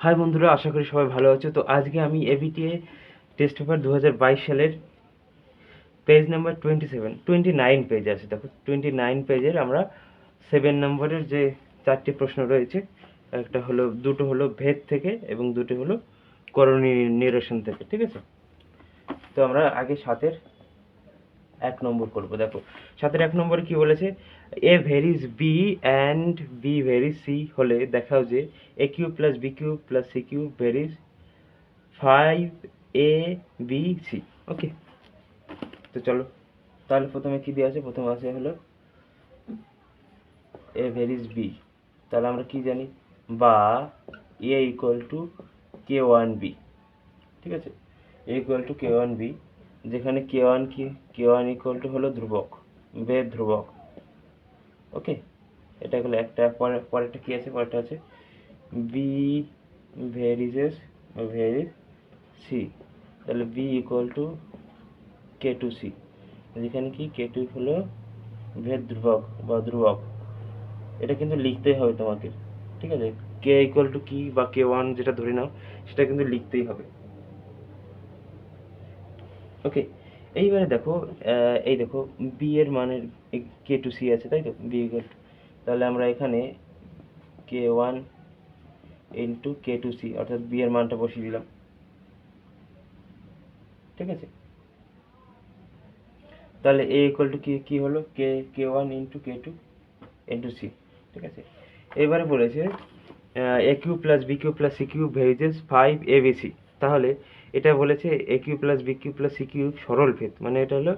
High বন্ধুরা, আশা করি সবাই ভালো আছো। তো আজকে আমি এবিটিএ টেস্ট পেপার 2022 সালের পেজ নাম্বার 29 পেজ আছে। দেখো 29 পেজের আমরা 7 নম্বরের যে 4টি প্রশ্ন রয়েছে, দুটো হলো ভেদ থেকে এবং দুটো হলো করণীয় নিরসন থেকে। ঠিক আছে, তো আমরা আগে 7-এর 1 নম্বর করব। দেখো 7-এর 1 নম্বরে কি বলেছে, A varies B and B varies C হলে দেখাও যে A cube plus B cube plus C cube varies 5ABC। Okay, তো চলো তাহলে প্রথমে কি দেওয়া আছে, প্রথমে আছে হলো এ ভেরিজ বি। তাহলে আমরা কি জানি, বা এ ইকুয়াল টু K1B। ঠিক আছে, এ ইকুয়াল টু K1B, যেখানে K1 ইকুয়াল টু হলো ধ্রুবক, বেদ ধ্রুবক। ওকে, এটা হলো একটা। পরেরটা কি আছে, পরেরটা আছে বি ভেরিজেস ভেরিজ সি। তাহলে বি ইকুয়াল টু K2C, যেখানে কি K2 হলো ভেদ ধ্রুবক বা ধ্রুবক। এটা কিন্তু লিখতেই হবে তোমাকে। ঠিক আছে, K ইকুয়াল টু কি বা K1 যেটা ধরে নাও, সেটা কিন্তু লিখতেই হবে। ওকে, এইবারে দেখো, এই দেখো বি এর মানের K2C আছে, তাই তো, বি ইকুয়াল টু, তাহলে আমরা এখানে K1 ইন্টু K2C অর্থাৎ বি এর মানটা বসিয়ে দিলাম। ঠিক আছে, তাহলে এ ইকুয়াল টু কি হলো, K1 into K2 into C. ঠিক আছে, এবারে বলেছে A cube plus B cube plus C cube varies 5ABC। তাহলে এটা বলেছে A cube plus B cube plus C cube সরল ভেদ, মানে এটা হলো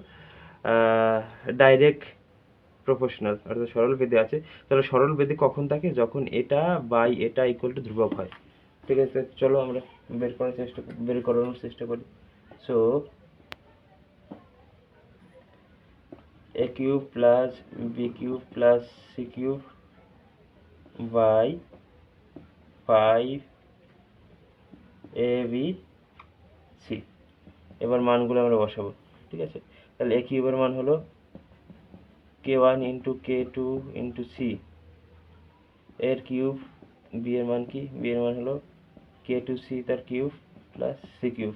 ডাইরেক্ট প্রপোর্শনাল, অর্থাৎ সরল ভেদে আছে। তাহলে সরল ভেদে কখন থাকে, যখন এটা বাই এটা ইকুয়াল টু ধ্রুবক হয়। ঠিক আছে, চলো আমরা বের করানোর চেষ্টা করি। So A cube plus B cube plus C cube by 5ABC। এবার মানগুলো আমরা বসাবো। ঠিক আছে, তাহলে এ কিউবের মান হলো K1 into K2 into C, এর কিউব। বি এর মান কি, বি এর মান হলো K2C তার cube plus C cube.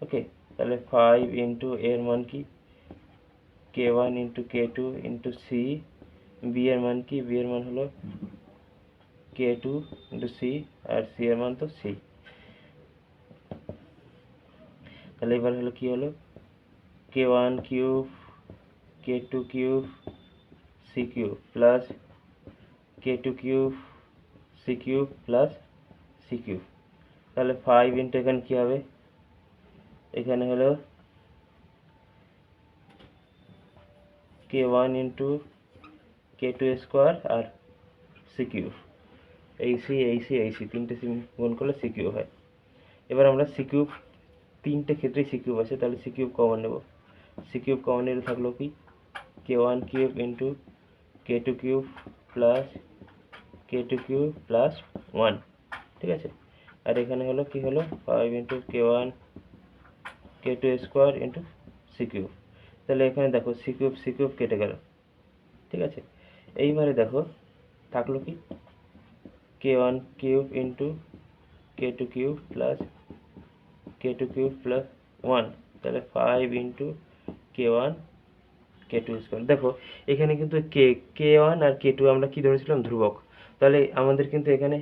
Okay, তাহলে 5 ইন্টু এর মান কি K1 into K2 into C, B এর মান কি, বি এর মান হলো K2 ইন্টু সি, আর সি এর মান তো সি। তাহলে এবার হলো কি হলো, K1 cube K2 cube C cube plus K2 cube C cube plus C cube. তাহলে 5 ইন্টু এখানে কি হবে, এখানে হলো K1 ইন্টু K2 স্কোয়ার আর সি কিউব, এই সি তিনটে গুণ করলে সি কিউব হয়। এবার আমরা সি কিউব, তিনটে ক্ষেত্রেই সি কিউব আছে, তাহলে সি কিউব কমন নেব। সি কিউব কমন নিলে থাকলো কি K1 cube into K2 cube plus K2 cube plus 1। ঠিক আছে, আর এখানে হলো কি হলো 5 into K1 K2 square into C cube. তাহলে এখানে দেখো সি কিউব কেটে গেল। ঠিক আছে, এইবারে দেখো থাকলো কি K1 cube into K2 cube plus K2 cube plus 1। তাহলে 5 ইন্টু K1 K2 স্কোয়ার। দেখো এখানে কিন্তু K1 আর K2 আমরা কি ধরেছিলাম, ধ্রুবক। তাহলে আমাদের কিন্তু এখানে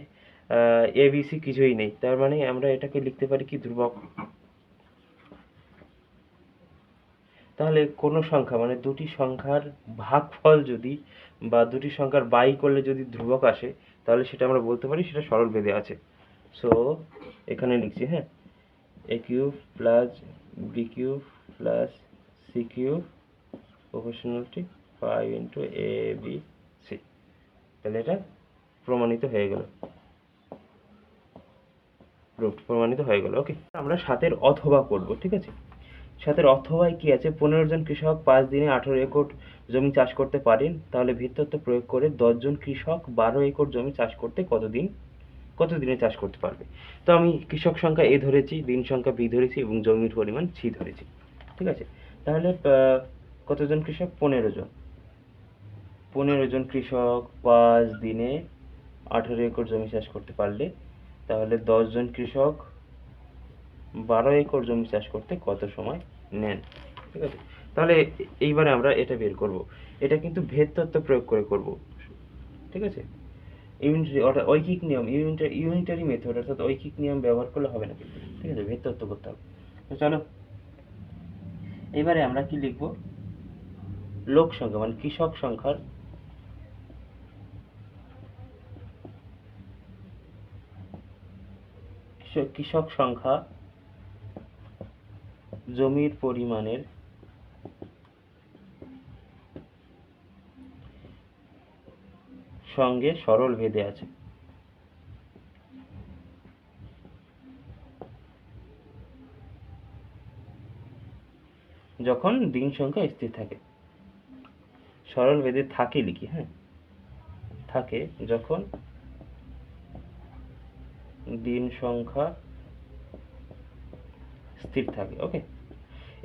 ABC কিছুই নেই, তার মানে আমরা এটাকে লিখতে পারি কি, ধ্রুবক। তাহলে কোনো সংখ্যা মানে দুটি সংখ্যার ভাগফল যদি বা দুটি সংখ্যার বাই করলে যদি ধ্রুবক আসে, তাহলে সেটা আমরা বলতে পারি সেটা সরল ভেদে আছে। সো এখানে লিখছি, হ্যাঁ, A cube plus B cube plus C cube proportionality 5 into A B C. তাহলে এটা প্রমাণিত হয়ে গেল, প্রমাণিত হয়ে গেল। ওকে, আমরা 7-এর অথবা করব। ঠিক আছে, 7-এর অথবায় কি আছে, 15 জন কৃষক 5 দিনে 18 একর জমি চাষ করতে পারেন, তাহলে ভিত্তত্ব প্রয়োগ করে 10 জন কৃষক 12 একর জমি চাষ করতে কতদিনে চাষ করতে পারবে। তো আমি কৃষক সংখ্যা এ ধরেছি, দিন সংখ্যা বি ধরেছি এবং জমির পরিমাণ সি ধরেছি। ঠিক আছে, তাহলে কতজন কৃষক, 15 জন। 15 জন কৃষক 5 দিনে 18 একর জমি চাষ করতে পারলে তাহলে 10 জন কৃষক 12 একর জমি চাষ করতে কত সময় নেন? ঠিক আছে, তাহলে এইবারে আমরা এটা বের করব। এটা কিন্তু ভেদ তত্ত্ব প্রয়োগ করে করব। ঠিক আছে, ইউনিটারি অর্থাৎ ঐকিক নিয়ম, ইউনিটারি মেথড অর্থাৎ ঐকিক নিয়ম ব্যবহার করলে হবে না কিন্তু। ঠিক আছে, ভেদ তত্ত্ব করতে হবে। তো চলো এবারে আমরা কি লিখব, লোক সংখ্যা মানে কৃষক সংখ্যার কৃষক সংখ্যা জমির পরিমাণের সঙ্গে সরল ভেদে আছে। যখন দিন সংখ্যা স্থির থাকে, সরল ভেদে থাকে লিখি, হ্যাঁ, থাকে যখন দিন সংখ্যা স্থির থাকে। ওকে,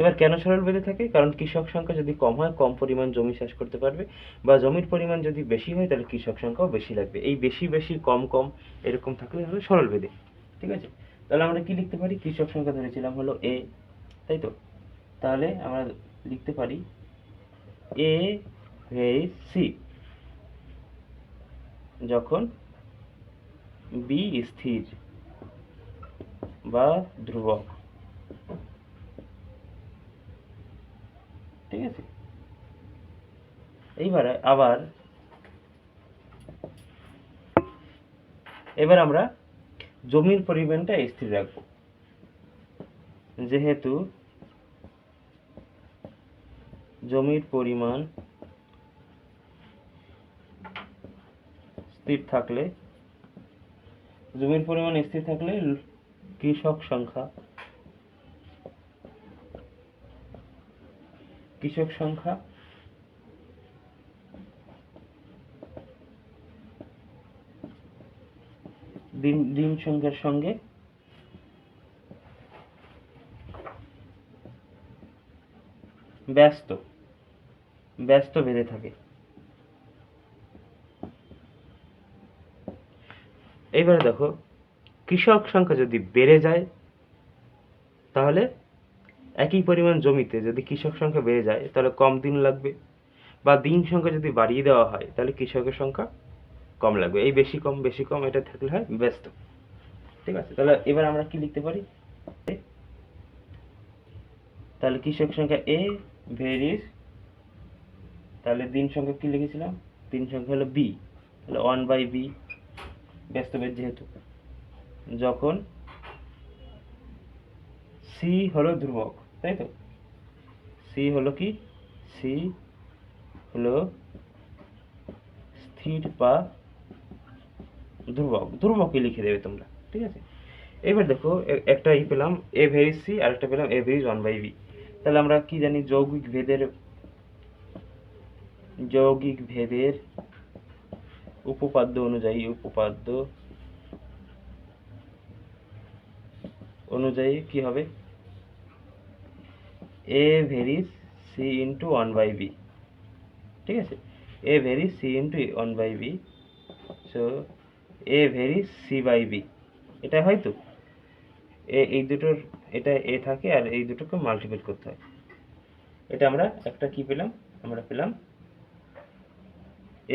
এবার কেন সরল ভেদে থাকে? কারণ কৃষক সংখ্যা যদি কম হয় কম পরিমাণ জমি চাষ করতে পারবে, বা জমির পরিমাণ যদি বেশি হয় তাহলে কৃষক সংখ্যাও বেশি লাগবে। এই বেশি বেশি কম কম এরকম থাকলে হলো সরল ভেদে। ঠিক আছে, তাহলে আমরা কি লিখতে পারি? কৃষক সংখ্যা ধরেছিলাম হলো এ, তাই তো, তাহলে আমরা লিখতে পারি এ ভেরি সি যখন বি স্থির বা ধ্রুবক। ঠিক আছে, এবার আমরা জমির পরিমাণটা স্থির রাখবো, যেহেতু জমির পরিমাণ স্থির থাকলে কৃষক সংখ্যা দিন সংখ্যার সঙ্গে ব্যস্ত ভেদে থাকে। এইবারে দেখো, কৃষক সংখ্যা যদি বেড়ে যায় তাহলে একই পরিমাণ জমিতে যদি কৃষক সংখ্যা বেড়ে যায় তাহলে কম দিন লাগবে, বা দিন সংখ্যা যদি বাড়িয়ে দেওয়া হয় তাহলে কৃষকের সংখ্যা কম লাগবে। এই বেশি কম এটা থাকলে হয় ব্যস্ত। ঠিক আছে, তাহলে এবার আমরা কি লিখতে পারি? তাহলে কৃষক সংখ্যা এ ভেরিস, তাহলে দিন সংখ্যা কি লিখেছিলাম? দিন সংখ্যা হলো বি, তাহলে 1/b ব্যস্ত ভেদ যেহেতু, যখন সি হলো ধ্রুবক, তাই তো, সি হলো কি? সি হলো স্থির বা ধ্রুবকই লিখে দেবে তোমরা। ঠিক আছে, এবার দেখো একটা পেলাম এ ভেরিস সি আর একটা পেলাম এ ভেরিস 1/b। তাহলে আমরা কি জানি? যৌগিক ভেদের উপপাদ্য অনুযায়ী কি হবে? A varies C into 1/b। ঠিক আছে, A varies C into 1/b, so A varies C by B. এটা হয়তো এই দুটোর এটা এ থাকে আর এই দুটোকে মাল্টিপ্লাই করতে হয়। এটা আমরা একটা কি পেলাম? আমরা পেলাম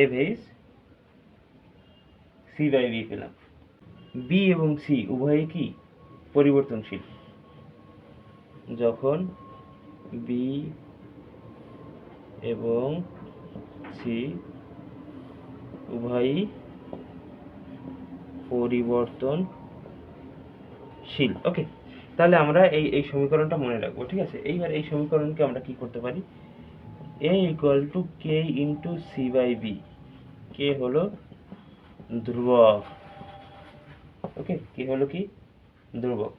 এ ভেরিস সি বাই বি পেলাম। বি এবং সি উভয়ই কি পরিবর্তনশীল। যখন বি এবং সি উভয়ই পরিবর্তনশীল। ওকে, তাহলে আমরা এই সমীকরণটা মনে রাখবো। ঠিক আছে, এইবার এই সমীকরণকে আমরা কি করতে পারি? a equal to K into C by B. K হলো ধ্রুবক। ওকে, কে হলো কি? ধ্রুবক।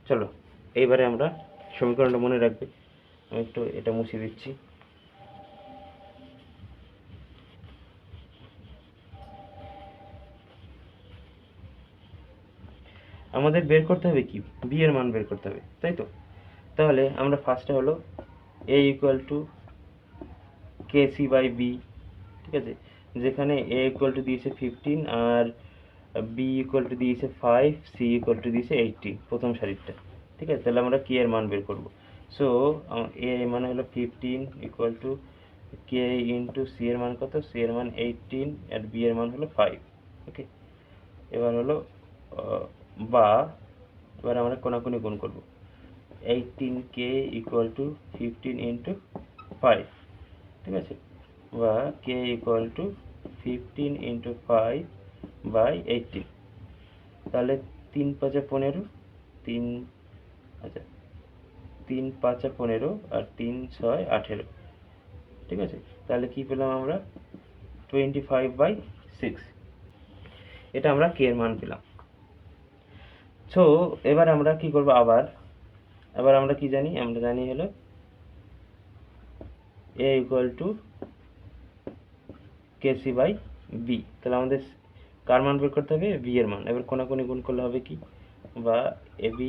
চলো এইবারে আমরা সমীকরণটা মনে রাখবে। আমি একটু এটা মুছে দিচ্ছি। আমাদের বের করতে হবে কি? বি এর মান বের করতে হবে, তাই তো। তাহলে আমরা ফার্স্টে হলো a equal to K C by B. ঠিক আছে, যেখানে a ইকুয়াল টু দিয়েছে 15 আর b ইকুয়াল টু দিয়েছে 5, c ইকুয়াল টু দিয়েছে 80 প্রথম সারিটা। ঠিক আছে, তাহলে আমরা k এর মান বের করব। সো a এর মান হলো 15 equal to k into c এর মান কত, c এর মান 18 আর b এর মান হলো 5। ওকে, এবার হলো বা এবার আমরা কোনাকুনি গুণ করব। 18k ইকুয়াল টু 15 ইন্টু 5, ঠিক আছে, বা k equal to 15 into 5 by 18। তাহলে 3 5 15, 3 আচ্ছা 3 5 15 আর 3 6 18, ঠিক আছে। তাহলে কি পেলাম আমরা 25/6, এটা আমরা k এর মান পেলাম। সো এবার আমরা কি করব, আবার আমরা কি জানি, আমরা জানি হলো a ইকুয়াল টু kc/b। তাহলে আমাদের কার মান বের করতে হবে, b এর মান। এবার কোনাকুনি গুণ করলে হবে কি, বা ab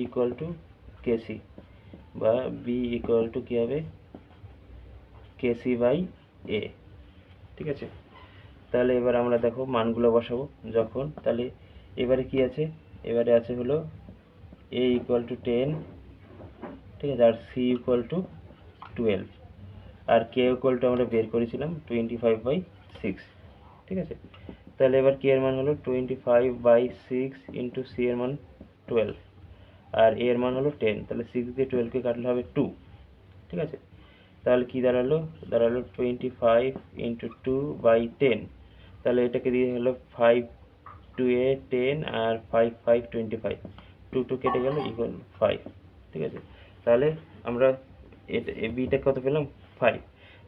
ইকুয়াল টু kc বা b ইকুয়াল টু কি হবে kc/a, ঠিক আছে। তাহলে এবার আমরা দেখো মানগুলো বসাবো যখন, তাহলে এবারে কি আছে, এবারে আছে হলো a ইকুয়াল টু 10, ঠিক আছে, আর c ইকুয়াল টু 12 আর k ইকুয়াল টু আমরা বের করেছিলাম 25/6, ঠিক আছে। তাহলে এবার k এর মান হলো 25/6 ইন্টু c এর মান 12 আর a এর মান হলো 10। তাহলে 6 দিয়ে 12 কে কাটলে হবে 2, ঠিক আছে। তাহলে কি দাঁড়ালো, 25 ইন্টু 2/10। তাহলে এটাকে দিয়ে হলো 5 2 এ 10 আর 5 5 25, 2 2 কেটে গেল ইকুয়াল 5, ঠিক আছে। তাহলে আমরা বিটা কত পেলাম 5।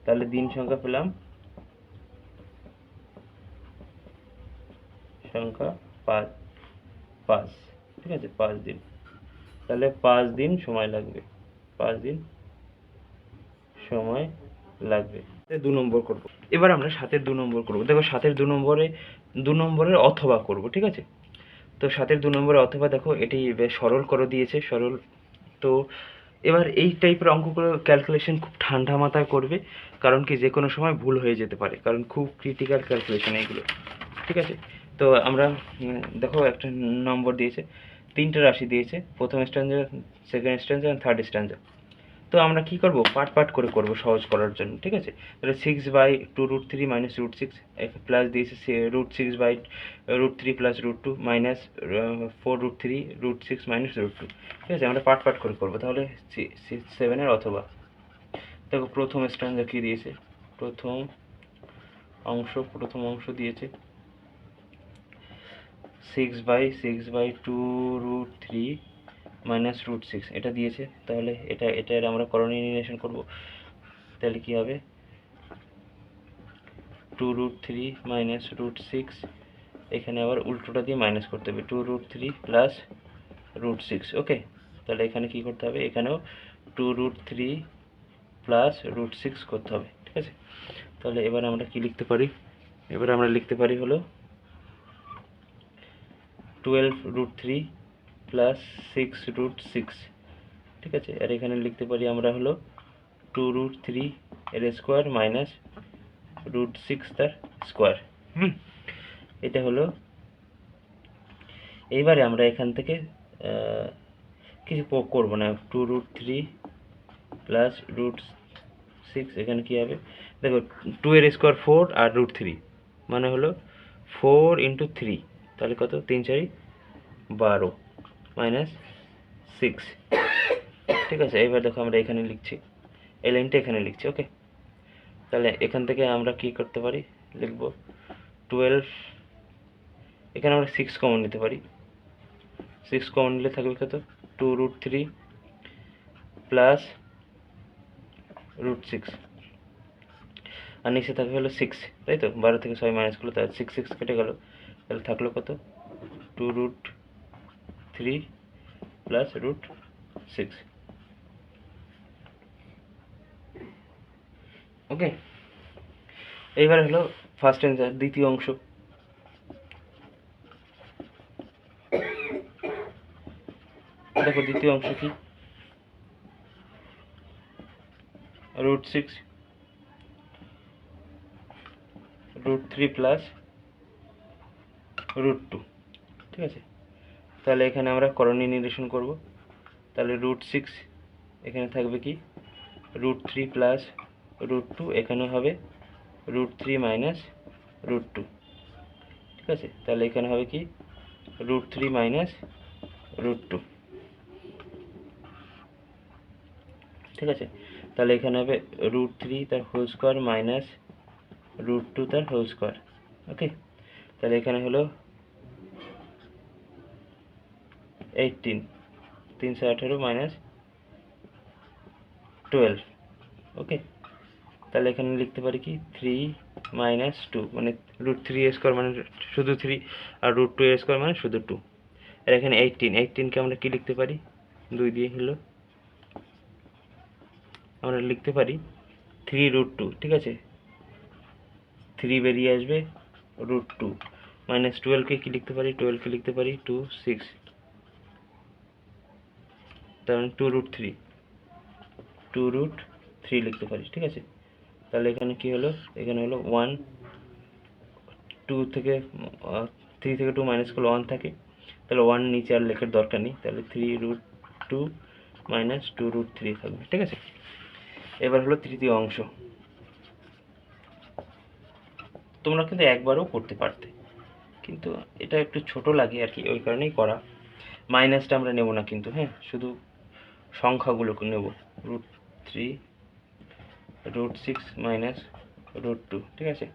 তাহলে দিন সংখ্যা পেলাম সংখ্যা 5, ঠিক আছে, 5 দিন। তাহলে 5 দিন সময় লাগবে, 5 দিন সময় লাগবে। 2 নম্বর করব। এবার আমরা 7-এর 2 নম্বর করব। দেখো 7-এর 2 নম্বরের অথবা করব, ঠিক আছে। তো 7-এর 2 নম্বরে অথবা দেখো এটি বেশ সরল করে দিয়েছে, সরল। তো এবার এই টাইপের অঙ্কগুলো ক্যালকুলেশন খুব ঠান্ডা মাথায় করবে, কারণ কি যে কোনো সময় ভুল হয়ে যেতে পারে, কারণ খুব ক্রিটিক্যাল ক্যালকুলেশন এইগুলো, ঠিক আছে। তো আমরা দেখো একটা নম্বর দিয়েছে, 3টে রাশি দিয়েছে, প্রথম স্ট্যান্ডার, সেকেন্ড স্ট্যান্ডার আর থার্ড স্ট্যান্ডার। তো আমরা কি করব, পার্ট করে করব সহজ করার জন্য, ঠিক আছে। তাহলে 6/2√3 মাইনাস √6 প্লাস দিয়েছে √6/√3 প্লাস √2 মাইনাস 4√3 √6 মাইনাস √2, ঠিক আছে। আমরা পার্ট করে করব। তাহলে 7-এর অথবা দেখো প্রথম স্ট্যান্ডার কি দিয়েছে, প্রথম অংশ দিয়েছে 6/2√3 মাইনাস √6 এটা দিয়েছে। তাহলে এটার আমরা করণীয় নির্ণয় করব। তাহলে কি হবে 2√3 মাইনাস √6, এখানে আবার উল্টোটা দিয়ে মাইনাস করতে হবে, 2√3 প্লাস √6। ওকে, তাহলে এখানে কি করতে হবে, এখানেও 2√3 প্লাস √6 করতে হবে, ঠিক আছে। তাহলে এবার আমরা কি লিখতে পারি, এবার আমরা লিখতে পারি হলো 12√3 প্লাস 6√6, ঠিক আছে। আর এখানে লিখতে পারি আমরা হলো 2√3 এর স্কোয়ার মাইনাস √6 তার স্কোয়ার। এটা হলো, এইবারে আমরা এখান থেকে কিছু করব না, 2√3 প্লাস √6, এখানে কি হবে দেখো 2 এর স্কোয়ার 4 আর √3 মানে হলো 4 ইন্টু 3, তাহলে কত 3 4 12 মাইনাস 6, ঠিক আছে। এবার দেখো আমরা এখানে লিখছি, এই লাইনটা এখানে লিখছি। ওকে, তাহলে এখান থেকে আমরা কি করতে পারি, লিখব 12, এখানে আমরা 6 কমন নিতে পারি, 6 কমন নিলে থাকবে কত 2√3 প্লাস √6 আর নিচে থাকবে হলো 6, তাই তো। 12 থেকে 6 মাইনাস করলে তাহলে 6 কেটে গেল, তাহলে থাকলো কত 2√3 প্লাস √6। ওকে, এইবার হলো ফার্স্ট অ্যান্সার, দ্বিতীয় অংশ। দেখো দ্বিতীয় অংশ কি, √6 √3 প্লাস √2, ঠিক আছে। তাহলে এখানে আমরা করণীয় নিরসন করব। তাহলে √6 এখানে থাকবে কি √3 প্লাস √2, এখানে হবে √3 মাইনাস √2, ঠিক আছে। তাহলে এখানে হবে কি √3 মাইনাস √2, ঠিক আছে। তাহলে এখানে হবে √3 তার হোল স্কোয়ার মাইনাস √2 তার হোল স্কোয়ার, ওকে। তাহলে এখানে হলো 18, 318 মাইনাস 12, ওকে। তাহলে এখানে লিখতে পারি কি 3 মাইনাস 2, মানে √3 এর স্কোয়ার মানে শুধু 3, আর √2 এর স্কোয়ার মানে শুধু 2। আর এখানে 18কে আমরা কি লিখতে পারি, 2 দিয়ে হলো আমরা লিখতে পারি 3√2, ঠিক আছে। 3 বেরিয়ে আসবে √2 মাইনাস 12কে কি লিখতে পারি, 12কে লিখতে পারি 2 6, তার মানে 2√3 লিখতে পারি, ঠিক আছে। তাহলে এখানে কি হলো, এখানে হলো 1 2 থেকে 3 থেকে 2 মাইনাস করলে 1 থাকে, তাহলে 1 নিচে আর লেখার দরকার নেই, তাহলে 3√2 মাইনাস 2√3 থাকবে, ঠিক আছে। এবার হলো তৃতীয় অংশ। তোমরা কিন্তু একবারও করতে পারতে, কিন্তু এটা একটু ছোট লাগে আর কি, ওই কারণেই করা। মাইনাসটা আমরা নেব না কিন্তু, হ্যাঁ, শুধু সংখ্যাগুলোকে নেব, √3 √6 মাইনাস √2, ঠিক আছে।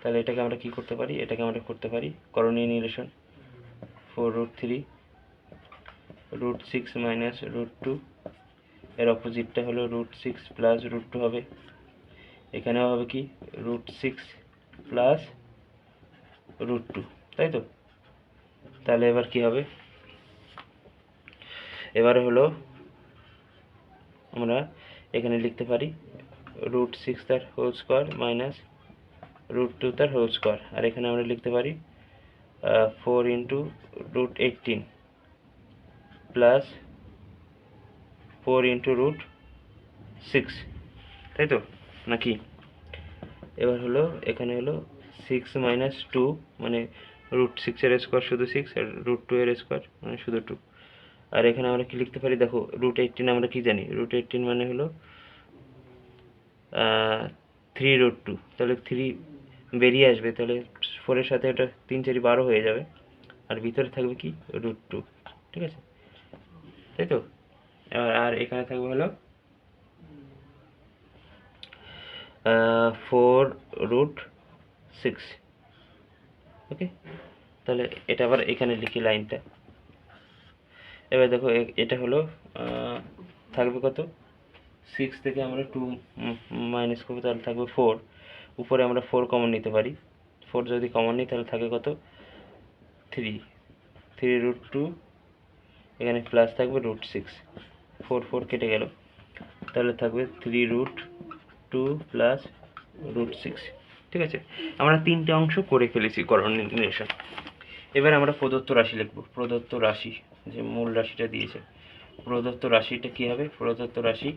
তাহলে এটাকে আমরা কি করতে পারি, এটাকে আমরা করতে পারি করণীয় নিরসন, 4√3 √6 মাইনাস √2, এর অপোজিটটা হলো √6 প্লাস √2 হবে। এখানেও হবে কি √6 প্লাস √2, তাই তো। তাহলে এবার কি হবে, এবারে হলো আমরা এখানে লিখতে পারি √6 তার হোল স্কোয়ার মাইনাস √2 তার হোল স্কোয়ার, আর এখানে আমরা লিখতে পারি 4 ইন্টু √18 প্লাস 4 ইন্টু √6, তাই তো নাকি। এবার হলো এখানে হলো 6 মাইনাস 2, মানে √6 এর স্কোয়ার শুধু 6, আর √2 এর স্কোয়ার মানে শুধু 2। আর এখানে আমরা কি লিখতে পারি, দেখো √18 আমরা কি জানি, √18 মানে হলো 3√2, তাহলে 3 বেরিয়ে আসবে, তাহলে 4 এর সাথে এটা 3 4 12 হয়ে যাবে, আর ভিতরে থাকবে কি √2, ঠিক আছে, তাই তো। আর এখানে থাকবে হলো 4√6, ওকে। তাহলে এটা আবার এখানে লিখি লাইনটা। এবার দেখো এটা হলো থাকবে কত, 6 থেকে আমরা 2 মাইনাস করবো, তাহলে থাকবে 4, উপরে আমরা 4 কমন নিতে পারি, 4 যদি কমন নিই তাহলে থাকে কত 3√2, এখানে প্লাস থাকবে √6, 4 4 কেটে গেল, তাহলে থাকবে 3√2 প্লাস √6, ঠিক আছে। আমরা 3টে অংশ করে ফেলেছি করণীয় নিরসন। এবার আমরা প্রদত্ত রাশি লিখব, প্রদত্ত রাশি যে মূল রাশিটা দিয়েছে, প্রদত্ত রাশিটা কি হবে, প্রদত্ত রাশি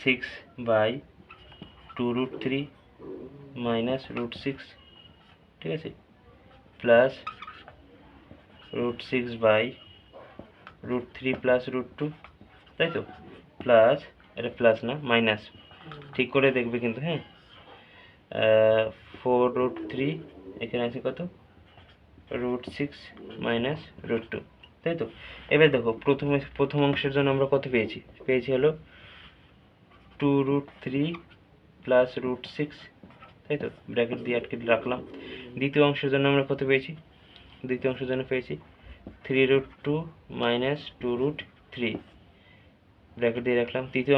6/2√3 মাইনাস √6, ঠিক আছে, প্লাস √6/√3 প্লাস √2, তাই তো, প্লাস এটা প্লাস না মাইনাস, ঠিক করে দেখবে কিন্তু, হ্যাঁ, 4√3 এখানে আছে কত √6 মাইনাস √2, তাই তো। এবার দেখো প্রথম অংশের জন্য আমরা কত পেয়েছি হলো 2√3 প্লাস √6, তাই তো, ব্র্যাকেট দিয়ে আটকে রাখলাম। দ্বিতীয় অংশের জন্য আমরা কত পেয়েছি, দ্বিতীয় অংশের জন্য পেয়েছি 3√2 মাইনাস 2√3, ব্র্যাকেট দিয়ে রাখলাম। তৃতীয়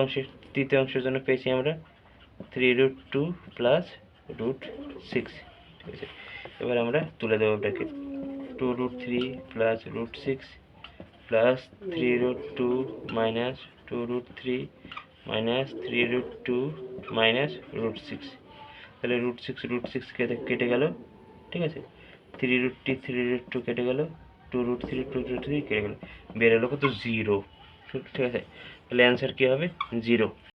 অংশের জন্য পেয়েছি আমরা 3√2 প্লাস √6, ঠিক আছে। এবার আমরা তুলে দেবো bracket, 2√3 plus √6 plus 3√2 minus 2√3 minus 3√2 minus √6, তাহলে √6 কেটে গেল, ঠিক আছে, 3√2 কেটে গেল, 2√3 কেটে গেল, বেরোলো কত 0, ঠিক আছে। তাহলে অ্যান্সার কি হবে 0।